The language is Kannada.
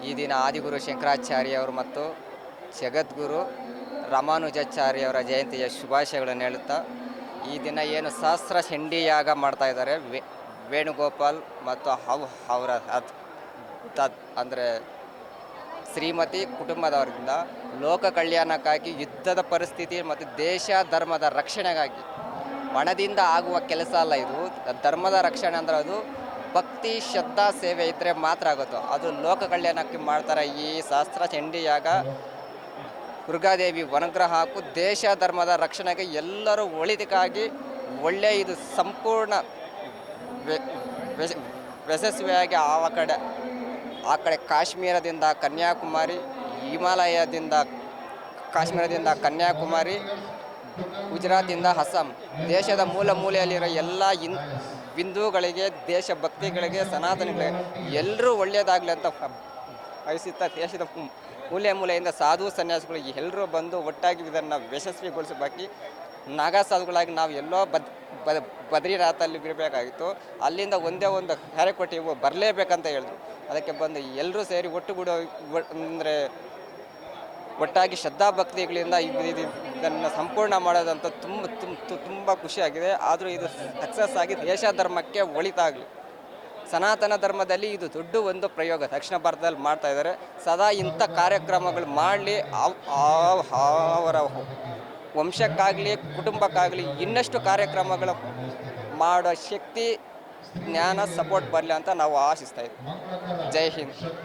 ಈ ದಿನ ಆದಿಗುರು ಶಂಕರಾಚಾರ್ಯವರು ಮತ್ತು ಜಗದ್ಗುರು ರಾಮಾನುಜಾಚಾರ್ಯವರ ಜಯಂತಿಯ ಶುಭಾಶಯಗಳನ್ನು ಹೇಳುತ್ತಾ, ಈ ದಿನ ಏನು ಸಹಸ್ರ ಚಂಡಿ ಯಾಗ ಮಾಡ್ತಾ ಇದ್ದಾರೆ ವೇಣುಗೋಪಾಲ್ ಮತ್ತು ಅವರ ಅಂದರೆ ಶ್ರೀಮತಿ ಕುಟುಂಬದವರಿಂದ ಲೋಕ ಕಲ್ಯಾಣಕ್ಕಾಗಿ, ಯುದ್ಧದ ಪರಿಸ್ಥಿತಿ ಮತ್ತು ದೇಶ ಧರ್ಮದ ರಕ್ಷಣೆಗಾಗಿ ಹಣದಿಂದ ಆಗುವ ಕೆಲಸ ಅಲ್ಲ ಇದು. ಧರ್ಮದ ರಕ್ಷಣೆ ಅಂದ್ರೆ ಅದು ಭಕ್ತಿ ಶ್ರದ್ಧಾ ಸೇವೆ ಇದ್ದರೆ ಮಾತ್ರ ಆಗುತ್ತೋ. ಅದು ಲೋಕ ಕಲ್ಯಾಣಕ್ಕೆ ಮಾಡ್ತಾರೆ ಈ ಸಹಸ್ರ ಚಂಡಿ ಯಾಗ. ದುರ್ಗಾದೇವಿ ಅನುಗ್ರಹ ಹಾಕು, ದೇಶ ಧರ್ಮದ ರಕ್ಷಣೆಗೆ ಎಲ್ಲರೂ ಒಳಿತಿಗಾಗಿ ಒಳ್ಳೆಯ ಇದು ಸಂಪೂರ್ಣ ಯಶಸ್ವಿಯಾಗಿ ಆ ಕಡೆ ಕಾಶ್ಮೀರದಿಂದ ಕನ್ಯಾಕುಮಾರಿ, ಹಿಮಾಲಯದಿಂದ ಕಾಶ್ಮೀರದಿಂದ ಕನ್ಯಾಕುಮಾರಿ, ಗುಜರಾತಿಂದ ಅಸ್ಸಾಂ, ದೇಶದ ಮೂಲ ಮೂಲೆಯಲ್ಲಿರೋ ಎಲ್ಲ ಹಿಂದೂಗಳಿಗೆ, ದೇಶಭಕ್ತಿಗಳಿಗೆ, ಸನಾತನಿಗಳಿಗೆ ಎಲ್ಲರೂ ಒಳ್ಳೆಯದಾಗಲಿ ಅಂತ ಬಯಸುತ್ತಾ, ದೇಶದ ಮೂಲೆಯಿಂದ ಸಾಧು ಸನ್ಯಾಸಿಗಳು ಎಲ್ಲರೂ ಬಂದು ಒಟ್ಟಾಗಿ ಇದನ್ನು ಯಶಸ್ವಿಗೊಳಿಸಬೇಕು. ನಾಗಾ ಸಾಧುಗಳಾಗಿ ನಾವು ಎಲ್ಲೋ ಬದ್ರಿನಾಥಲ್ಲಿ ಇರಬೇಕಾಗಿತ್ತು, ಅಲ್ಲಿಂದ ಒಂದೇ ಒಂದು ಕಾರ್ಯಕೋಟಿ ಬರಲೇಬೇಕಂತ ಹೇಳಿದ್ರು. ಅದಕ್ಕೆ ಬಂದು ಎಲ್ಲರೂ ಸೇರಿ ಒಟ್ಟುಗೂಡೋ ಅಂದರೆ ಒಟ್ಟಾಗಿ ಶ್ರದ್ಧಾಭಕ್ತಿಗಳಿಂದ ಇದನ್ನು ಸಂಪೂರ್ಣ ಮಾಡೋದಂತ ತುಂಬ ಖುಷಿಯಾಗಿದೆ. ಆದರೂ ಇದು ಸಕ್ಸಸ್ ಆಗಿ ದೇಶ ಧರ್ಮಕ್ಕೆ ಒಳಿತಾಗಲಿ. ಸನಾತನ ಧರ್ಮದಲ್ಲಿ ಇದು ದೊಡ್ಡ ಒಂದು ಪ್ರಯೋಗ ದಕ್ಷಿಣ ಭಾರತದಲ್ಲಿ ಮಾಡ್ತಾ ಇದ್ದಾರೆ. ಸದಾ ಇಂಥ ಕಾರ್ಯಕ್ರಮಗಳು ಮಾಡಲಿ, ಅವರ ವಂಶಕ್ಕಾಗಲಿ ಕುಟುಂಬಕ್ಕಾಗಲಿ ಇನ್ನಷ್ಟು ಕಾರ್ಯಕ್ರಮಗಳು ಮಾಡೋ ಶಕ್ತಿ, ಜ್ಞಾನ, ಸಪೋರ್ಟ್ ಬರಲಿ ಅಂತ ನಾವು ಆಶಿಸ್ತಾ ಇದ್ದೀವಿ. ಜೈ ಹಿಂದ್.